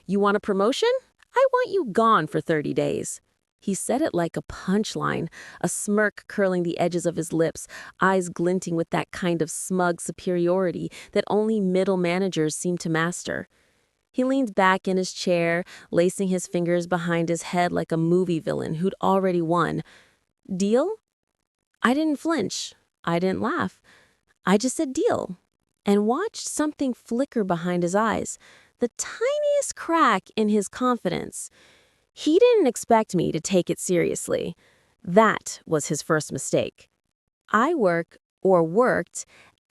You want a promotion? I want you gone for 30 days. He said it like a punchline, a smirk curling the edges of his lips, eyes glinting with that kind of smug superiority that only middle managers seem to master. He leaned back in his chair, lacing his fingers behind his head like a movie villain who'd already won. Deal? I didn't flinch. I didn't laugh. I just said deal, and watched something flicker behind his eyes, the tiniest crack in his confidence. He didn't expect me to take it seriously. That was his first mistake. I worked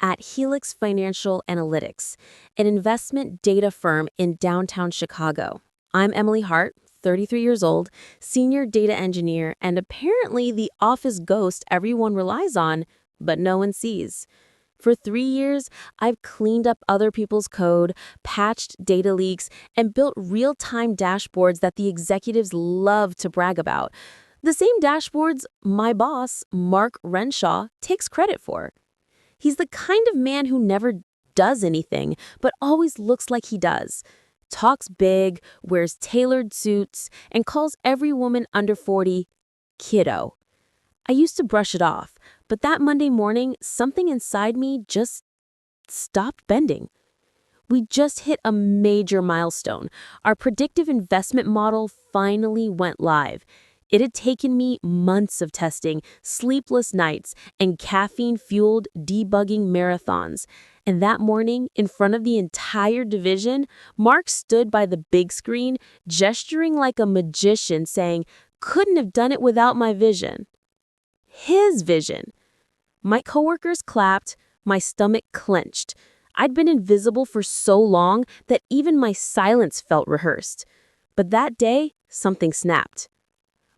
at Helix Financial Analytics, an investment data firm in downtown Chicago. I'm Emily Hart, 33 years old, senior data engineer, and apparently the office ghost everyone relies on, but no one sees. For 3 years, I've cleaned up other people's code, patched data leaks, and built real-time dashboards that the executives love to brag about. The same dashboards my boss, Mark Renshaw, takes credit for. He's the kind of man who never does anything, but always looks like he does. Talks big, wears tailored suits, and calls every woman under 40 kiddo. I used to brush it off, but that Monday morning, something inside me just stopped bending. We just hit a major milestone. Our predictive investment model finally went live. It had taken me months of testing, sleepless nights, and caffeine-fueled debugging marathons. And that morning, in front of the entire division, Mark stood by the big screen, gesturing like a magician, saying, "Couldn't have done it without my vision." His vision. My coworkers clapped, my stomach clenched. I'd been invisible for so long that even my silence felt rehearsed. But that day, something snapped.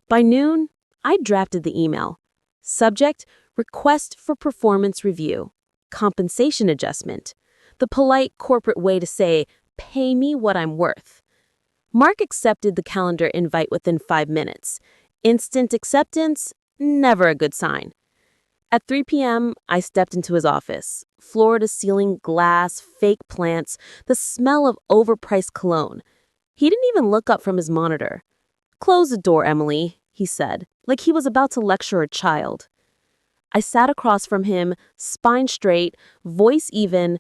By noon, I drafted the email. Subject, request for performance review. Compensation adjustment. The polite corporate way to say, pay me what I'm worth. Mark accepted the calendar invite within 5 minutes. Instant acceptance? Never a good sign. At 3 p.m., I stepped into his office. Floor-to-ceiling glass, fake plants, the smell of overpriced cologne. He didn't even look up from his monitor. "Close the door, Emily," he said, like he was about to lecture a child. I sat across from him, spine straight, voice even.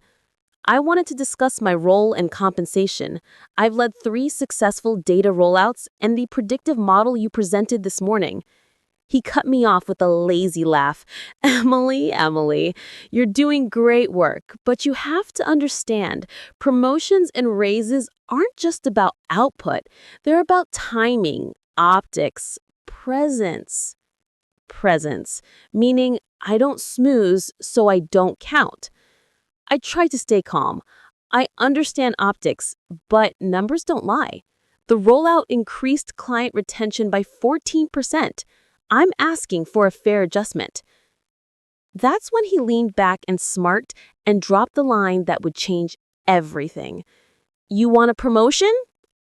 I wanted to discuss my role and compensation. I've led 3 successful data rollouts and the predictive model you presented this morning. He cut me off with a lazy laugh. Emily, you're doing great work, but you have to understand, promotions and raises aren't just about output. They're about timing, optics, presence. Presence, meaning I don't snooze, so I don't count. I try to stay calm. I understand optics, but numbers don't lie. The rollout increased client retention by 14%. I'm asking for a fair adjustment. That's when he leaned back and smirked and dropped the line that would change everything. You want a promotion?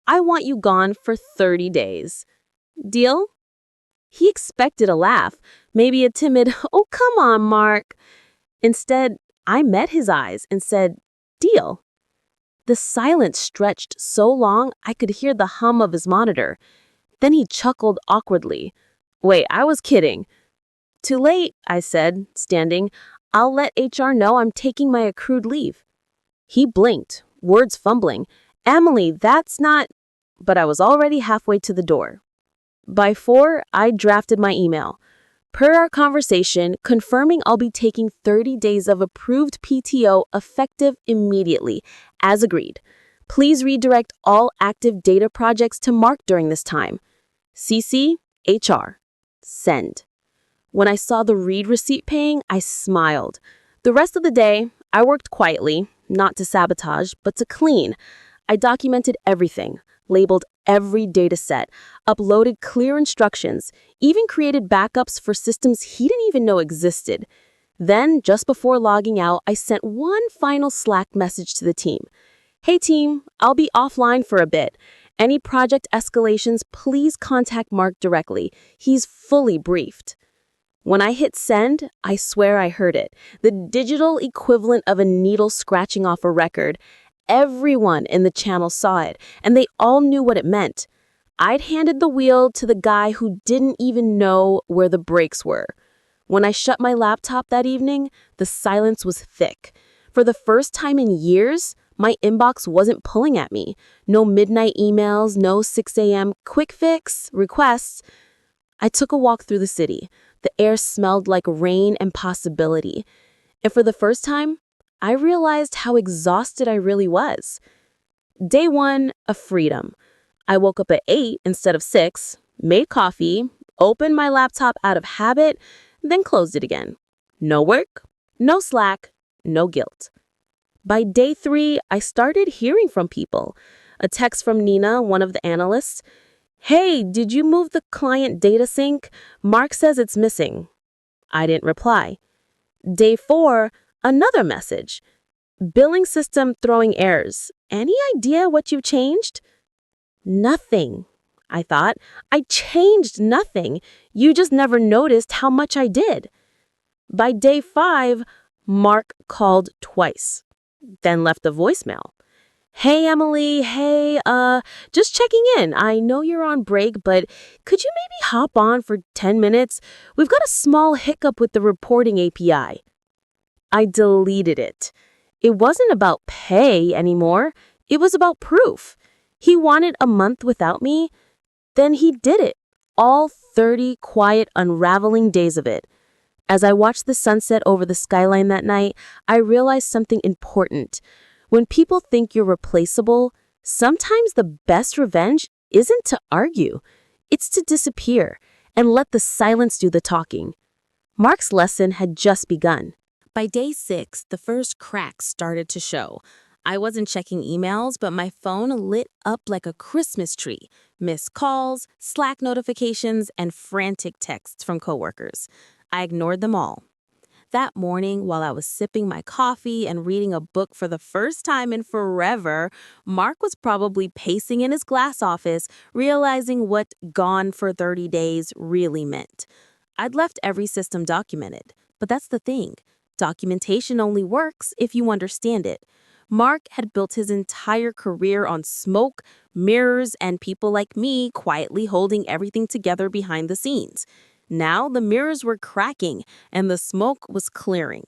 I want you gone for 30 days. Deal? He expected a laugh, maybe a timid, "Oh, come on, Mark." Instead, I met his eyes and said, "Deal." The silence stretched so long I could hear the hum of his monitor. Then he chuckled awkwardly. "Wait, I was kidding." "Too late," I said, standing. "I'll let HR know I'm taking my accrued leave." He blinked, words fumbling. "Emily, that's not—" But I was already halfway to the door. By 4, I drafted my email. Per our conversation, confirming I'll be taking 30 days of approved PTO effective immediately, as agreed. Please redirect all active data projects to Mark during this time. CC, HR. Send. When I saw the read receipt paying, I smiled. The rest of the day, I worked quietly, not to sabotage, but to clean. I documented everything, labeled every data set, uploaded clear instructions, even created backups for systems he didn't even know existed. Then, just before logging out, I sent one final Slack message to the team. "Hey team, I'll be offline for a bit. Any project escalations, please contact Mark directly. He's fully briefed." When I hit send, I swear I heard it. The digital equivalent of a needle scratching off a record. Everyone in the channel saw it, and they all knew what it meant. I'd handed the wheel to the guy who didn't even know where the brakes were. When I shut my laptop that evening, the silence was thick. For the first time in years, my inbox wasn't pulling at me. No midnight emails, no 6 a.m. quick fix requests. I took a walk through the city. The air smelled like rain and possibility. And for the first time, I realized how exhausted I really was. Day 1 of freedom. I woke up at 8 instead of 6, made coffee, opened my laptop out of habit, then closed it again. No work, no Slack, no guilt. By day 3, I started hearing from people. A text from Nina, one of the analysts. "Hey, did you move the client data sync? Mark says it's missing." I didn't reply. Day 4, another message. "Billing system throwing errors. Any idea what you changed?" Nothing, I thought. I changed nothing. You just never noticed how much I did. By day 5, Mark called twice, then left a voicemail. "Hey, Emily, hey, just checking in. I know you're on break, but could you maybe hop on for 10 minutes? We've got a small hiccup with the reporting API. I deleted it. It wasn't about pay anymore. It was about proof. He wanted a month without me. Then he did it. All 30 quiet, unraveling days of it. As I watched the sunset over the skyline that night, I realized something important. When people think you're replaceable, sometimes the best revenge isn't to argue. It's to disappear and let the silence do the talking. Mark's lesson had just begun. By day 6, the first cracks started to show. I wasn't checking emails, but my phone lit up like a Christmas tree. Missed calls, Slack notifications, and frantic texts from coworkers. I ignored them all. That morning, while I was sipping my coffee and reading a book for the first time in forever, Mark was probably pacing in his glass office, realizing what "gone for 30 days" really meant. I'd left every system documented, but that's the thing. Documentation only works if you understand it. Mark had built his entire career on smoke, mirrors, and people like me quietly holding everything together behind the scenes. Now the mirrors were cracking and the smoke was clearing.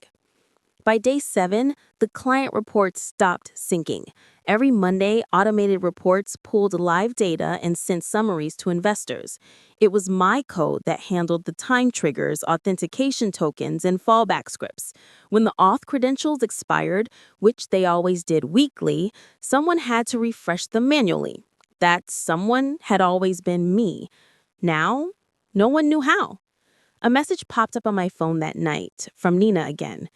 By day 7, the client reports stopped syncing. Every Monday, automated reports pulled live data and sent summaries to investors. It was my code that handled the time triggers, authentication tokens, and fallback scripts. When the auth credentials expired, which they always did weekly, someone had to refresh them manually. That someone had always been me. Now, no one knew how. A message popped up on my phone that night from Nina again.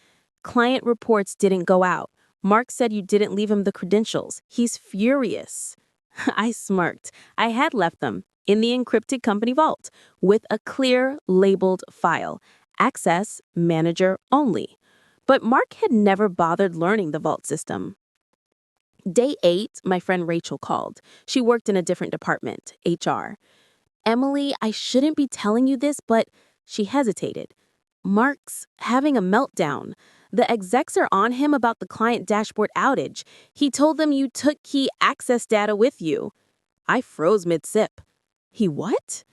"Client reports didn't go out. Mark said you didn't leave him the credentials. He's furious." I smirked. I had left them in the encrypted company vault with a clear labeled file, access manager only. But Mark had never bothered learning the vault system. Day 8, my friend Rachel called. She worked in a different department, HR. "Emily, I shouldn't be telling you this, but..." She hesitated. "Mark's having a meltdown. The execs are on him about the client dashboard outage. He told them you took key access data with you." I froze mid-sip. "He what?"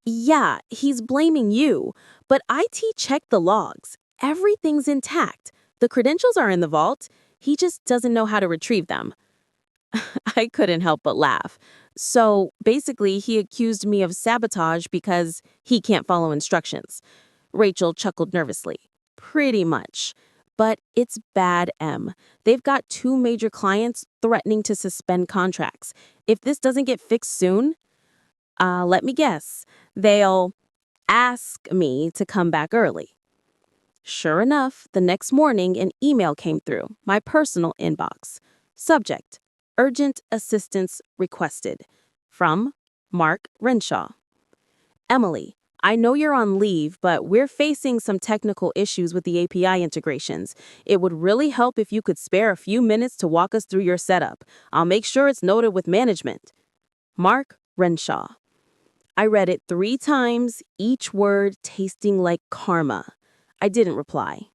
"Yeah, he's blaming you. But IT checked the logs. Everything's intact. The credentials are in the vault. He just doesn't know how to retrieve them." I couldn't help but laugh. So basically, he accused me of sabotage because he can't follow instructions. Rachel chuckled nervously. "Pretty much. But it's bad, Em. They've got 2 major clients threatening to suspend contracts. If this doesn't get fixed soon, let me guess, they'll ask me to come back early." Sure enough, the next morning, an email came through my personal inbox. Subject: Urgent assistance requested. From Mark Renshaw. "Emily, I know you're on leave, but we're facing some technical issues with the API integrations. It would really help if you could spare a few minutes to walk us through your setup. I'll make sure it's noted with management." Mark Renshaw. I read it 3 times, each word tasting like karma. I didn't reply.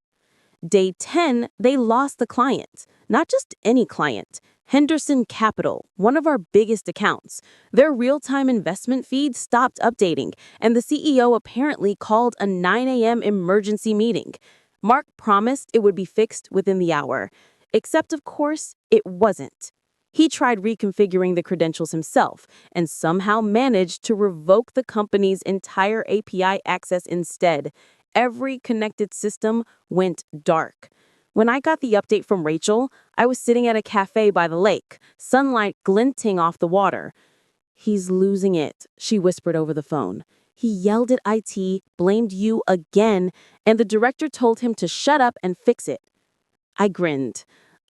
Day 10, they lost the client. Not just any client. Henderson Capital, one of our biggest accounts. Their real-time investment feed stopped updating, and the CEO apparently called a 9 a.m. emergency meeting. Mark promised it would be fixed within the hour. Except, of course, it wasn't. He tried reconfiguring the credentials himself and somehow managed to revoke the company's entire API access instead. Every connected system went dark. When I got the update from Rachel, I was sitting at a cafe by the lake, sunlight glinting off the water. "He's losing it," she whispered over the phone. "He yelled at IT, blamed you again, and the director told him to shut up and fix it." I grinned.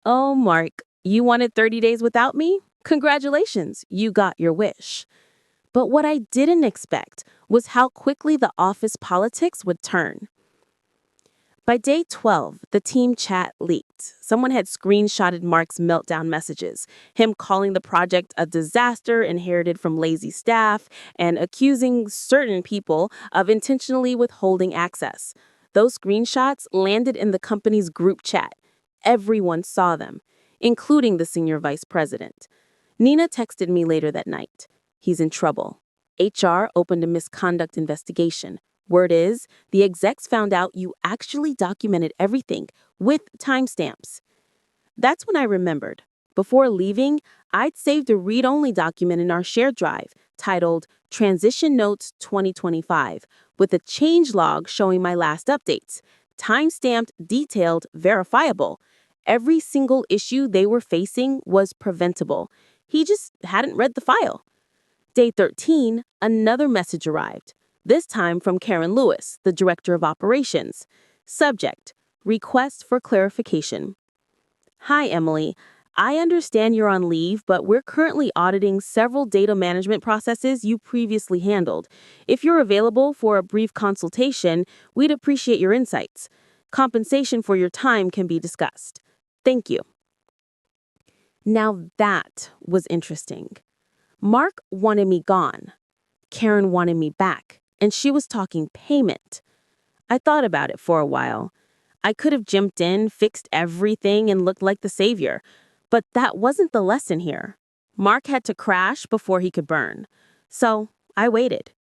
"Oh, Mark, you wanted 30 days without me? Congratulations, you got your wish." But what I didn't expect was how quickly the office politics would turn. By day 12, the team chat leaked. Someone had screenshotted Mark's meltdown messages, him calling the project a disaster inherited from lazy staff and accusing certain people of intentionally withholding access. Those screenshots landed in the company's group chat. Everyone saw them, including the senior vice president. Nina texted me later that night. "He's in trouble. HR opened a misconduct investigation. Word is, the execs found out you actually documented everything with timestamps." That's when I remembered. Before leaving, I'd saved a read-only document in our shared drive titled Transition Notes 2025 with a change log showing my last updates. Timestamped, detailed, verifiable. Every single issue they were facing was preventable. He just hadn't read the file. Day 13, another message arrived. This time from Karen Lewis, the director of operations. Subject: Request for clarification. "Hi, Emily. I understand you're on leave, but we're currently auditing several data management processes you previously handled. If you're available for a brief consultation, we'd appreciate your insights. Compensation for your time can be discussed. Thank you." Now that was interesting. Mark wanted me gone. Karen wanted me back, and she was talking payment. I thought about it for a while. I could have jumped in, fixed everything, and looked like the savior. But that wasn't the lesson here. Mark had to crash before he could burn. So I waited.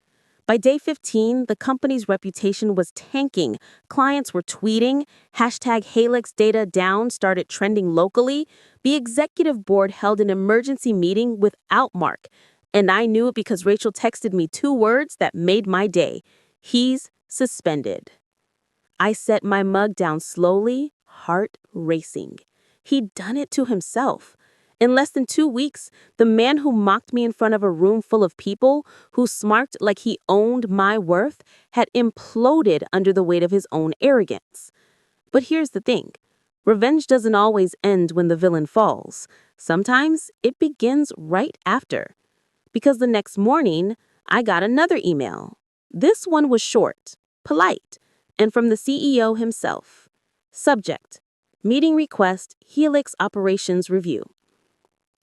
By day 15, the company's reputation was tanking. Clients were tweeting. #HalixData down started trending locally. The executive board held an emergency meeting without Mark. And I knew it because Rachel texted me 2 words that made my day. "He's suspended." I set my mug down slowly, heart racing. He'd done it to himself. In less than 2 weeks, the man who mocked me in front of a room full of people, who smirked like he owned my worth, had imploded under the weight of his own arrogance. But here's the thing. Revenge doesn't always end when the villain falls. Sometimes it begins right after. Because the next morning, I got another email. This one was short, polite, and from the CEO himself. Subject: Meeting request, Helix Operations Review.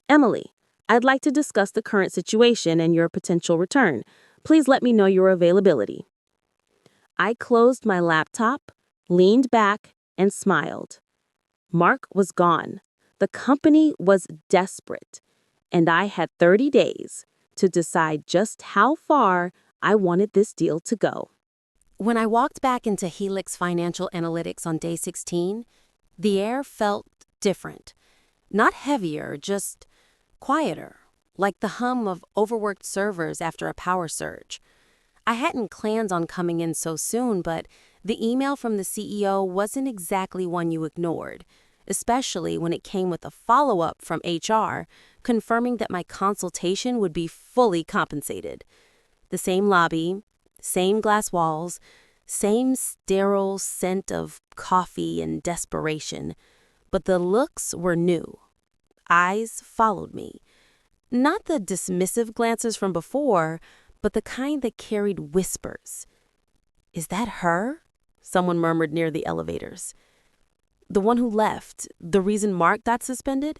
"Emily, I'd like to discuss the current situation and your potential return. Please let me know your availability." I closed my laptop, leaned back, and smiled. Mark was gone. The company was desperate, and I had 30 days to decide just how far I wanted this deal to go. When I walked back into Helix Financial Analytics on day 16, the air felt different. Not heavier, just quieter, like the hum of overworked servers after a power surge. I hadn't planned on coming in so soon, but the email from the CEO wasn't exactly one you ignored, especially when it came with a follow-up from HR confirming that my consultation would be fully compensated. The same lobby, same glass walls, same sterile scent of coffee and desperation, but the looks were new. Eyes followed me. Not the dismissive glances from before, but the kind that carried whispers. "Is that her?" someone murmured near the elevators. "The one who left, the reason Mark got suspended?"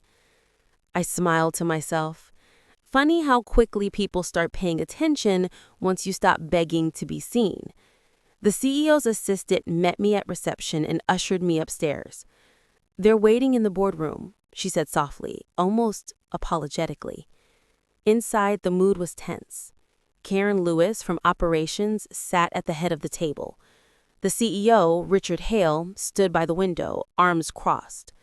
I smiled to myself. Funny how quickly people start paying attention once you stop begging to be seen. The CEO's assistant met me at reception and ushered me upstairs. "They're waiting in the boardroom. she said softly, almost apologetically. Inside, the mood was tense. Karen Lewis from operations sat at the head of the table. The CEO, Richard Hale, stood by the window, arms crossed.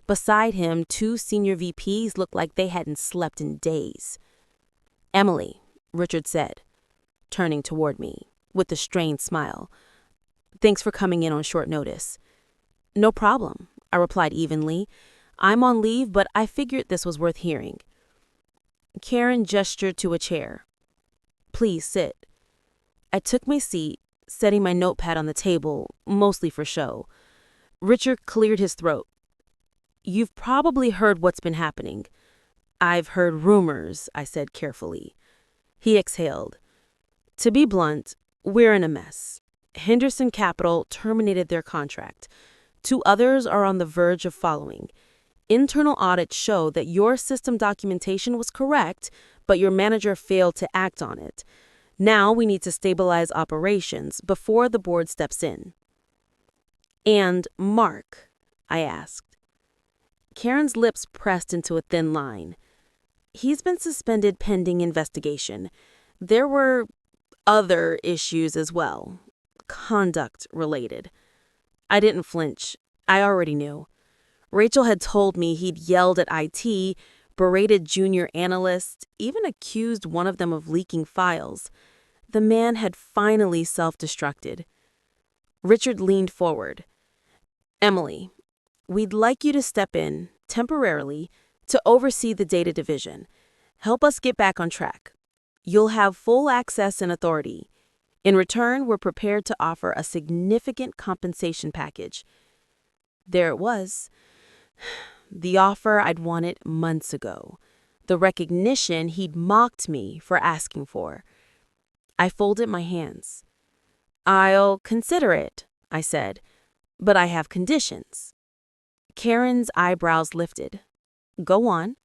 Beside him, two senior VPs looked like they hadn't slept in days. "Emily," Richard said, turning toward me, with a strained smile. "Thanks for coming in on short notice." "No problem," I replied evenly. "I'm on leave, but I figured this was worth hearing." Karen gestured to a chair. "Please sit." I took my seat, setting my notepad on the table, mostly for show. Richard cleared his throat. "You've probably heard what's been happening." "I've heard rumors," I said carefully. He exhaled. "To be blunt, we're in a mess. Henderson Capital terminated their contract. Two others are on the verge of following. Internal audits show that your system documentation was correct, but your manager failed to act on it. Now we need to stabilize operations before the board steps in." "And Mark?" I asked. Karen's lips pressed into a thin line. "He's been suspended pending investigation. There were other issues as well, conduct related." I didn't flinch. I already knew. Rachel had told me he'd yelled at IT, berated junior analysts, even accused one of them of leaking files. The man had finally self-destructed. Richard leaned forward. "Emily, we'd like you to step in, temporarily, to oversee the data division. Help us get back on track. You'll have full access and authority. In return, we're prepared to offer a significant compensation package." There it was. The offer I'd wanted months ago. The recognition he'd mocked me for asking for. I folded my hands. "I'll consider it," I said, "but I have conditions." Karen's eyebrows lifted. "Go on."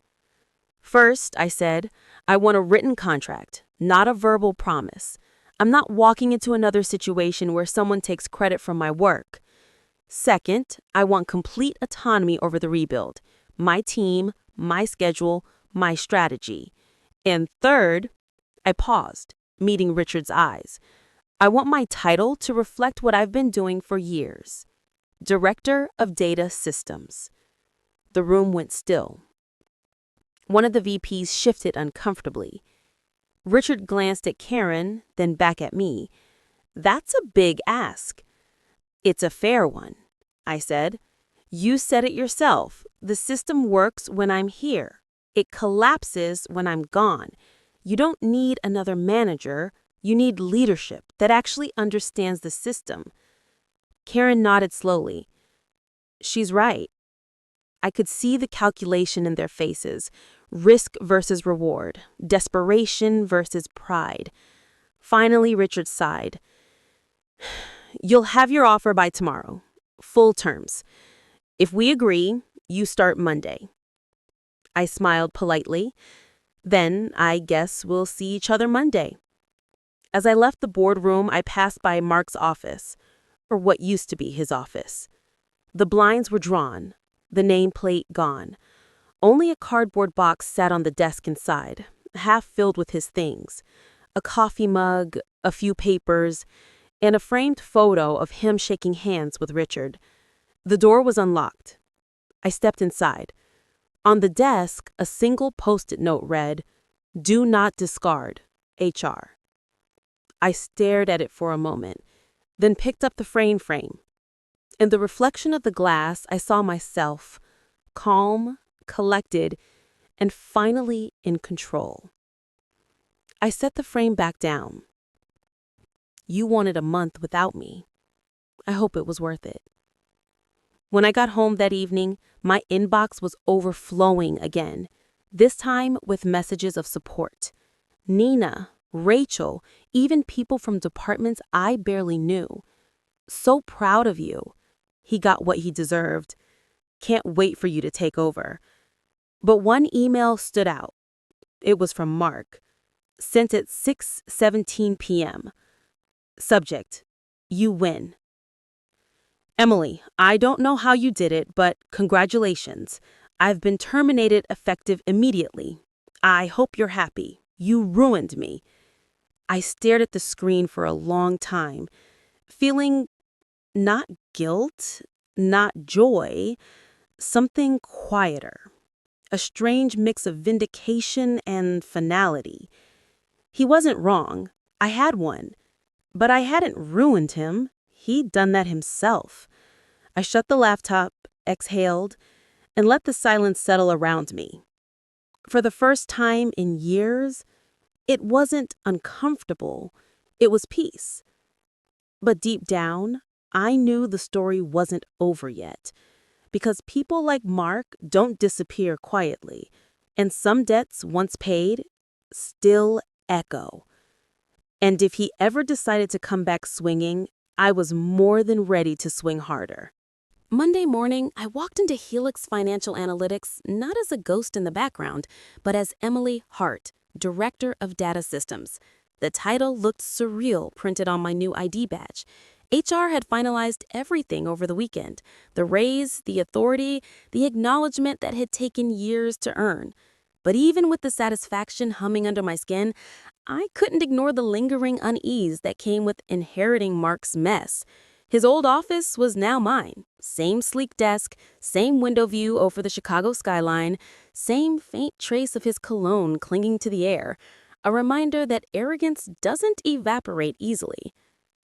"First," I said, "I want a written contract, not a verbal promise. I'm not walking into another situation where someone takes credit from my work. Second, I want complete autonomy over the rebuild. My team, my schedule, my strategy. And third," I paused, meeting Richard's eyes, "I want my title to reflect what I've been doing for years. Director of Data Systems." The room went still. One of the VPs shifted uncomfortably. Richard glanced at Karen, then back at me. "That's a big ask." "It's a fair one," I said. "You said it yourself. The system works when I'm here. It collapses when I'm gone. You don't need another manager. You need leadership that actually understands the system." Karen nodded slowly. "She's right." I could see the calculation in their faces. Risk versus reward. Desperation versus pride. Finally, Richard sighed. "You'll have your offer by tomorrow. Full terms. If we agree, you start Monday." I smiled politely. "Then I guess we'll see each other Monday." As I left the boardroom, I passed by Mark's office, or what used to be his office. The blinds were drawn, the nameplate gone. Only a cardboard box sat on the desk inside, half filled with his things. A coffee mug, a few papers, and a framed photo of him shaking hands with Richard. The door was unlocked. I stepped inside. On the desk, a single post-it note read, "Do not discard, HR." I stared at it for a moment, then picked up the frame. In the reflection of the glass, I saw myself, calm, collected, and finally in control. I set the frame back down. "You wanted a month without me. I hope it was worth it." When I got home that evening, my inbox was overflowing again, this time with messages of support. Nina, Rachel, even people from departments I barely knew. "So proud of you. He got what he deserved. Can't wait for you to take over." But one email stood out. It was from Mark, sent at 6:17 p.m. Subject: "You win." "Emily, I don't know how you did it, but congratulations. I've been terminated effective immediately. I hope you're happy. You ruined me. I stared at the screen for a long time, feeling not guilt, not joy, something quieter. A strange mix of vindication and finality. He wasn't wrong. I had one. But I hadn't ruined him. He'd done that himself. I shut the laptop, exhaled, and let the silence settle around me. For the first time in years, it wasn't uncomfortable. It was peace. But deep down, I knew the story wasn't over yet. Because people like Mark don't disappear quietly. And some debts, once paid, still echo. And if he ever decided to come back swinging, I was more than ready to swing harder. Monday morning, I walked into Helix Financial Analytics not as a ghost in the background, but as Emily Hart, Director of Data Systems. The title looked surreal printed on my new ID badge. HR had finalized everything over the weekend. The raise, the authority, the acknowledgement that had taken years to earn. But even with the satisfaction humming under my skin, I couldn't ignore the lingering unease that came with inheriting Mark's mess. His old office was now mine. Same sleek desk, same window view over the Chicago skyline, same faint trace of his cologne clinging to the air. A reminder that arrogance doesn't evaporate easily.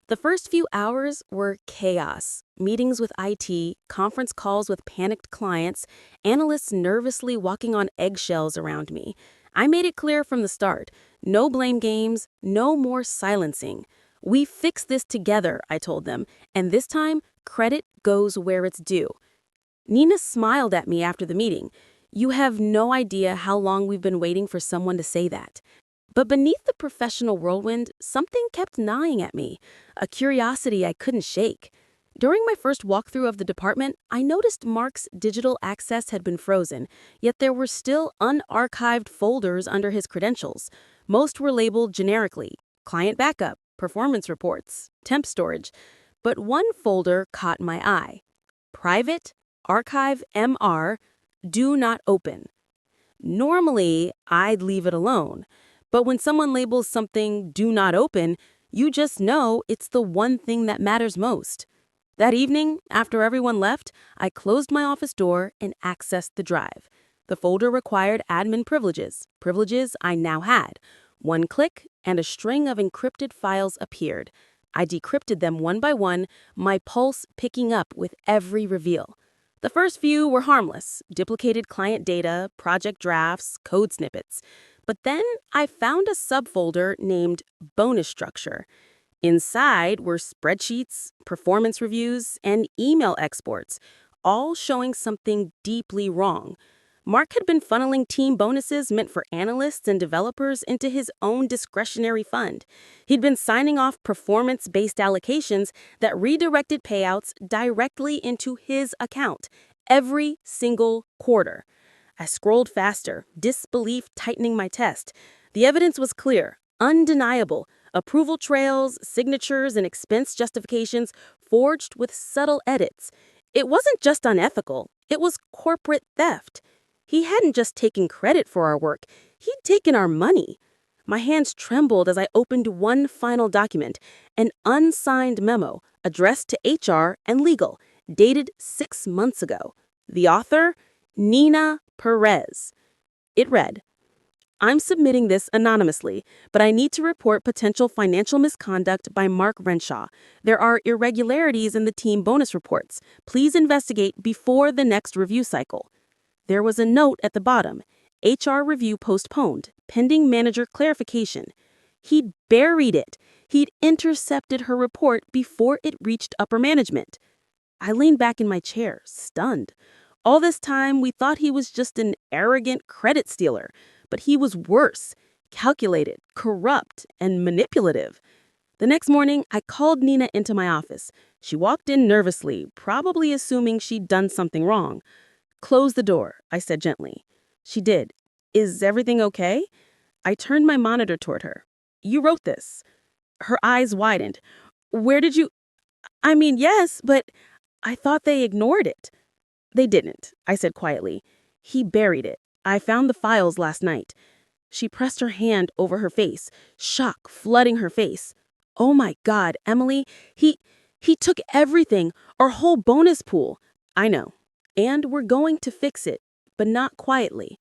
The first few hours were chaos. Meetings with IT, conference calls with panicked clients, analysts nervously walking on eggshells around me. I made it clear from the start, no blame games, no more silencing. We fix this together, I told them, and this time, credit goes where it's due. Nina smiled at me after the meeting. You have no idea how long we've been waiting for someone to say that. But beneath the professional whirlwind, something kept gnawing at me, a curiosity I couldn't shake. During my first walkthrough of the department, I noticed Mark's digital access had been frozen, yet there were still unarchived folders under his credentials. Most were labeled generically, client backup, performance reports, temp storage. But one folder caught my eye. Private, Archive MR, Do Not Open. Normally, I'd leave it alone. But when someone labels something Do Not Open, you just know it's the one thing that matters most. That evening, after everyone left, I closed my office door and accessed the drive. The folder required admin privileges I now had. One click, and a string of encrypted files appeared. I decrypted them one by one, my pulse picking up with every reveal. The first few were harmless, duplicated client data, project drafts, code snippets. But then I found a subfolder named Bonus Structure. Inside were spreadsheets, performance reviews, and email exports, all showing something deeply wrong. Mark had been funneling team bonuses meant for analysts and developers into his own discretionary fund. He'd been signing off performance-based allocations that redirected payouts directly into his account every single quarter. I scrolled faster, disbelief tightening my test. The evidence was clear, undeniable. Approval trails, signatures, and expense justifications forged with subtle edits. It wasn't just unethical, it was corporate theft. He hadn't just taken credit for our work, he'd taken our money. My hands trembled as I opened one final document, an unsigned memo addressed to HR and legal, dated 6 months ago. The author, Nina Perez. It read, I'm submitting this anonymously, but I need to report potential financial misconduct by Mark Renshaw. There are irregularities in the team bonus reports. Please investigate before the next review cycle. There was a note at the bottom. HR review postponed, pending manager clarification. He'd buried it. He'd intercepted her report before it reached upper management. I leaned back in my chair, stunned. All this time, we thought he was just an arrogant credit stealer. But he was worse, calculated, corrupt, and manipulative. The next morning, I called Nina into my office. She walked in nervously, probably assuming she'd done something wrong. Close the door, I said gently. She did. Is everything okay? I turned my monitor toward her. You wrote this. Her eyes widened. Where did you... I mean, yes, but I thought they ignored it. They didn't, I said quietly. He buried it. I found the files last night. She pressed her hand over her face, shock flooding her face. Oh my God, Emily, he took everything, our whole bonus pool. I know. And we're going to fix it, but not quietly.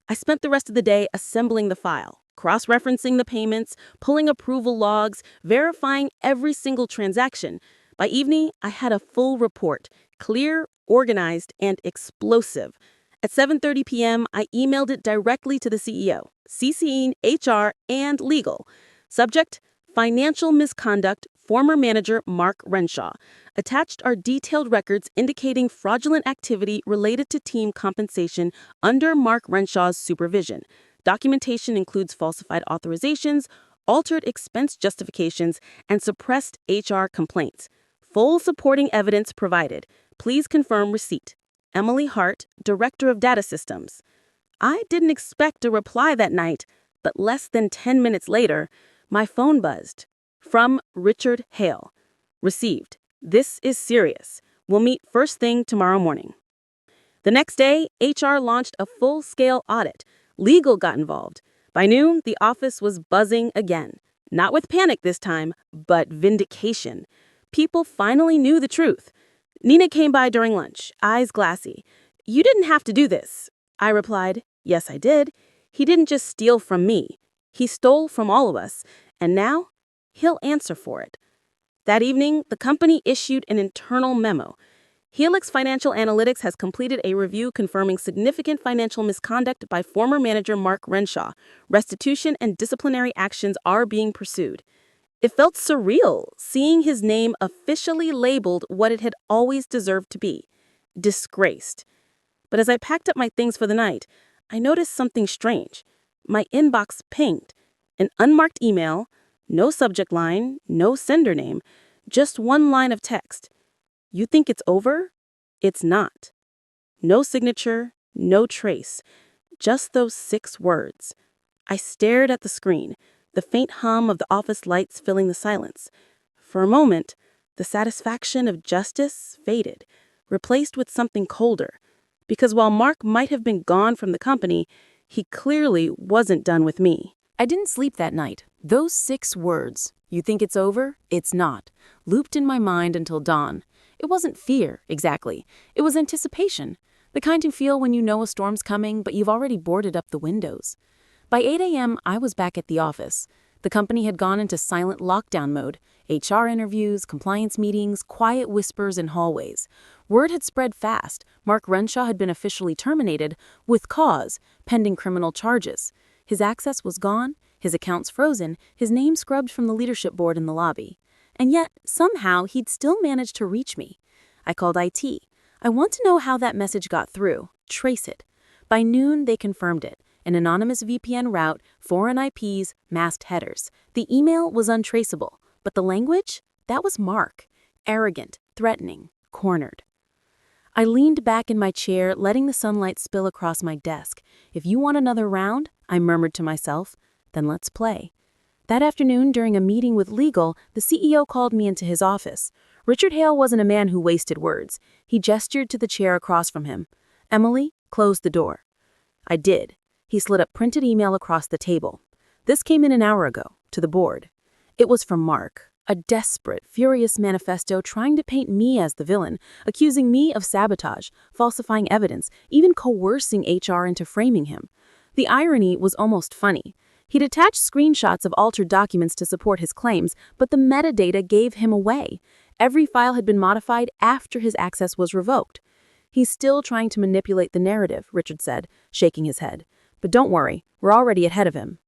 I spent the rest of the day assembling the file, cross-referencing the payments, pulling approval logs, verifying every single transaction. By evening, I had a full report, clear, organized, and explosive. At 7:30 p.m., I emailed it directly to the CEO, CCing HR and legal. Subject: Financial misconduct, former manager Mark Renshaw. Attached are detailed records indicating fraudulent activity related to team compensation under Mark Renshaw's supervision. Documentation includes falsified authorizations, altered expense justifications, and suppressed HR complaints. Full supporting evidence provided. Please confirm receipt. Emily Hart, Director of Data Systems. I didn't expect a reply that night, but less than 10 minutes later, my phone buzzed. From Richard Hale. Received. This is serious. We'll meet first thing tomorrow morning. The next day, HR launched a full-scale audit. Legal got involved. By noon, the office was buzzing again. Not with panic this time, but vindication. People finally knew the truth. Nina came by during lunch, eyes glassy. You didn't have to do this. I replied, yes, I did. He didn't just steal from me. He stole from all of us, and now he'll answer for it. That evening, the company issued an internal memo. Helix Financial Analytics has completed a review confirming significant financial misconduct by former manager Mark Renshaw. Restitution and disciplinary actions are being pursued. It felt surreal, seeing his name officially labeled what it had always deserved to be, disgraced. But as I packed up my things for the night, I noticed something strange. My inbox pinged. An unmarked email, no subject line, no sender name, just one line of text. You think it's over? It's not. No signature, no trace, just those 6 words. I stared at the screen, the faint hum of the office lights filling the silence. For a moment, the satisfaction of justice faded, replaced with something colder. Because while Mark might have been gone from the company, he clearly wasn't done with me. I didn't sleep that night. Those 6 words, you think it's over? It's not, looped in my mind until dawn. It wasn't fear, exactly. It was anticipation, the kind you feel when you know a storm's coming, but you've already boarded up the windows. By 8 a.m., I was back at the office. The company had gone into silent lockdown mode. HR interviews, compliance meetings, quiet whispers in hallways. Word had spread fast. Mark Renshaw had been officially terminated, with cause, pending criminal charges. His access was gone, his accounts frozen, his name scrubbed from the leadership board in the lobby. And yet, somehow, he'd still managed to reach me. I called IT. I want to know how that message got through. Trace it. By noon, they confirmed it. An anonymous VPN route, foreign IPs, masked headers. The email was untraceable, but the language? That was Mark. Arrogant, threatening, cornered. I leaned back in my chair, letting the sunlight spill across my desk. If you want another round, I murmured to myself, then let's play. That afternoon, during a meeting with legal, the CEO called me into his office. Richard Hale wasn't a man who wasted words. He gestured to the chair across from him. Emily, close the door. I did. He slid a printed email across the table. This came in an hour ago, to the board. It was from Mark, a desperate, furious manifesto trying to paint me as the villain, accusing me of sabotage, falsifying evidence, even coercing HR into framing him. The irony was almost funny. He'd attached screenshots of altered documents to support his claims, but the metadata gave him away. Every file had been modified after his access was revoked. He's still trying to manipulate the narrative, Richard said, shaking his head. But don't worry, we're already ahead of him.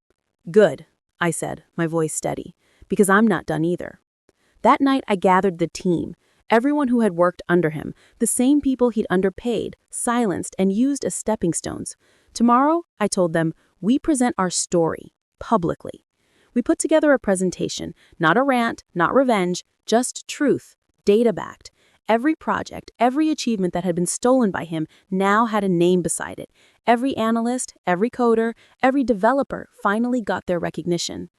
Good, I said, my voice steady, because I'm not done either. That night I gathered the team, everyone who had worked under him, the same people he'd underpaid, silenced, and used as stepping stones. Tomorrow, I told them, we present our story, publicly. We put together a presentation, not a rant, not revenge, just truth, data-backed. Every project, every achievement that had been stolen by him now had a name beside it. Every analyst, every coder, every developer finally got their recognition.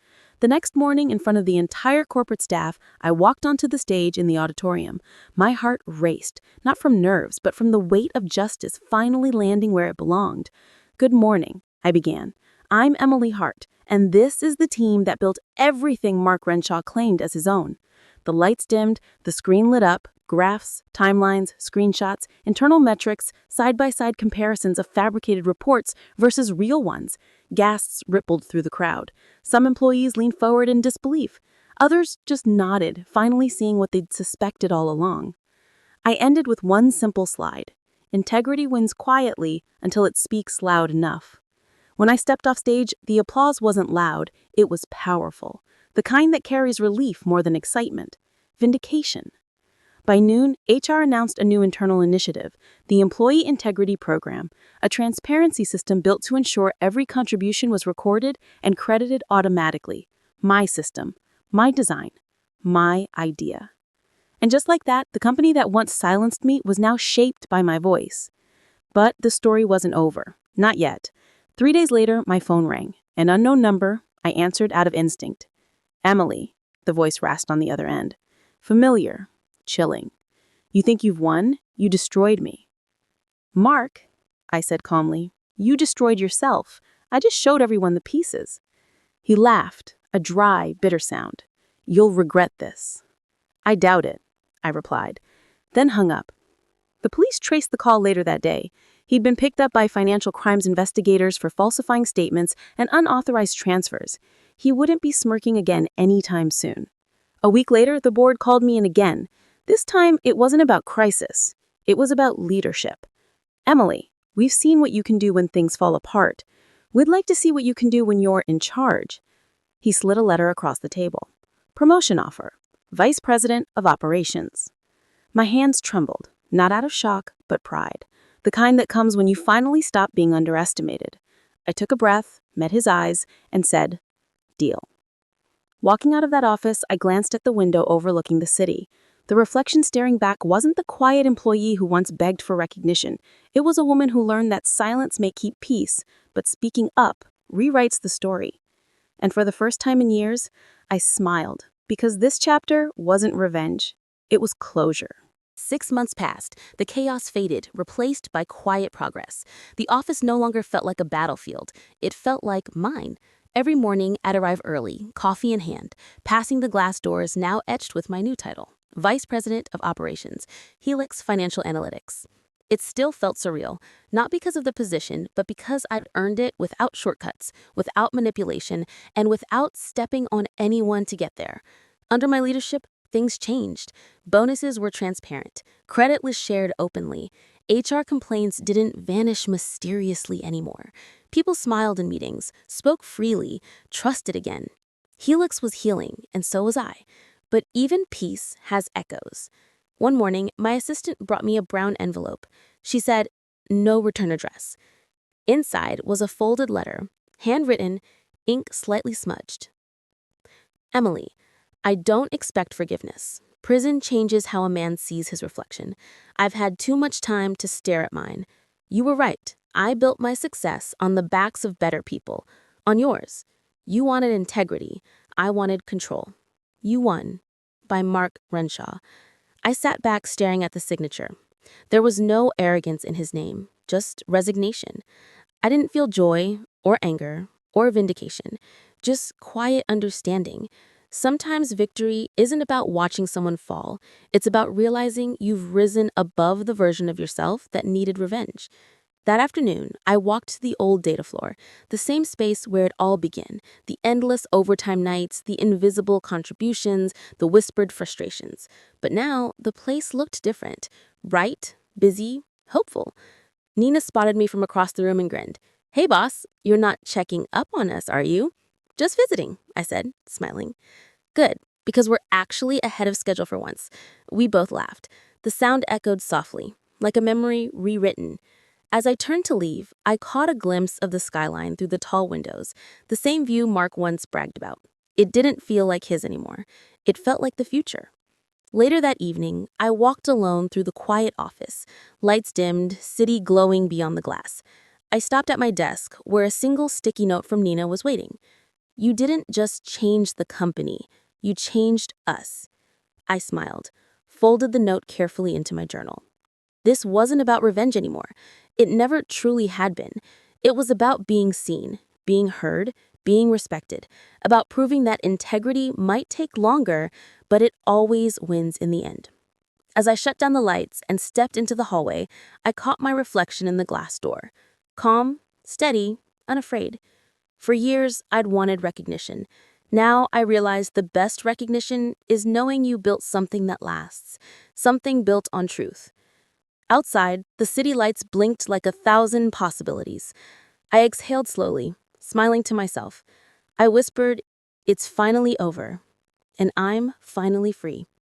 The next morning, in front of the entire corporate staff, I walked onto the stage in the auditorium. My heart raced, not from nerves, but from the weight of justice finally landing where it belonged. "Good morning," I began. "I'm Emily Hart, and this is the team that built everything Mark Renshaw claimed as his own." The lights dimmed, the screen lit up, graphs, timelines, screenshots, internal metrics, side-by-side comparisons of fabricated reports versus real ones. Gasps rippled through the crowd. Some employees leaned forward in disbelief. Others just nodded, finally seeing what they'd suspected all along. I ended with one simple slide. Integrity wins quietly until it speaks loud enough. When I stepped off stage, the applause wasn't loud, it was powerful. The kind that carries relief more than excitement. Vindication. By noon, HR announced a new internal initiative, the Employee Integrity Program, a transparency system built to ensure every contribution was recorded and credited automatically. My system, my design, my idea. And just like that, the company that once silenced me was now shaped by my voice. But the story wasn't over. Not yet. 3 days later, my phone rang. An unknown number. I answered out of instinct. "Emily," the voice rasped on the other end. Familiar. Chilling. "You think you've won? You destroyed me." "Mark," I said calmly, "you destroyed yourself. I just showed everyone the pieces." He laughed, a dry, bitter sound. "You'll regret this." "I doubt it," I replied, then hung up. The police traced the call later that day. He'd been picked up by financial crimes investigators for falsifying statements and unauthorized transfers. He wouldn't be smirking again anytime soon. A week later, the board called me in again. This time, it wasn't about crisis. It was about leadership. "Emily, we've seen what you can do when things fall apart. We'd like to see what you can do when you're in charge." He slid a letter across the table. "Promotion offer. Vice President of Operations." My hands trembled, not out of shock, but pride. The kind that comes when you finally stop being underestimated. I took a breath, met his eyes, and said, "Deal." Walking out of that office, I glanced at the window overlooking the city. The reflection staring back wasn't the quiet employee who once begged for recognition. It was a woman who learned that silence may keep peace, but speaking up rewrites the story. And for the first time in years, I smiled, because this chapter wasn't revenge. It was closure. 6 months passed. The chaos faded, replaced by quiet progress. The office no longer felt like a battlefield. It felt like mine. Every morning, I'd arrive early, coffee in hand, passing the glass doors now etched with my new title, Vice President of Operations, Helix Financial Analytics. It still felt surreal, not because of the position, but because I'd earned it without shortcuts, without manipulation, and without stepping on anyone to get there. Under my leadership, things changed. Bonuses were transparent. Credit was shared openly. HR complaints didn't vanish mysteriously anymore. People smiled in meetings, spoke freely, trusted again. Helix was healing, and so was I. But even peace has echoes. One morning, my assistant brought me a brown envelope. She said, "No return address." Inside was a folded letter, handwritten, ink slightly smudged. "Emily, I don't expect forgiveness. Prison changes how a man sees his reflection. I've had too much time to stare at mine. You were right. I built my success on the backs of better people. On yours. You wanted integrity. I wanted control. You won." By Mark Renshaw. I sat back staring at the signature. There was no arrogance in his name, just resignation. I didn't feel joy or anger or vindication, just quiet understanding. Sometimes victory isn't about watching someone fall. It's about realizing you've risen above the version of yourself that needed revenge. That afternoon, I walked to the old data floor, the same space where it all began, the endless overtime nights, the invisible contributions, the whispered frustrations. But now, the place looked different, bright, busy, hopeful. Nina spotted me from across the room and grinned. "Hey, boss, you're not checking up on us, are you?" "Just visiting," I said, smiling. "Good, because we're actually ahead of schedule for once." We both laughed. The sound echoed softly, like a memory rewritten. As I turned to leave, I caught a glimpse of the skyline through the tall windows, the same view Mark once bragged about. It didn't feel like his anymore. It felt like the future. Later that evening, I walked alone through the quiet office, lights dimmed, city glowing beyond the glass. I stopped at my desk, where a single sticky note from Nina was waiting. You didn't just change the company, you changed us. I smiled, folded the note carefully into my journal. This wasn't about revenge anymore. It never truly had been. It was about being seen, being heard, being respected, about proving that integrity might take longer, but it always wins in the end. As I shut down the lights and stepped into the hallway, I caught my reflection in the glass door. Calm, steady, unafraid. For years, I'd wanted recognition. Now I realize the best recognition is knowing you built something that lasts, something built on truth. Outside, the city lights blinked like 1,000 possibilities. I exhaled slowly, smiling to myself. I whispered, "It's finally over, and I'm finally free."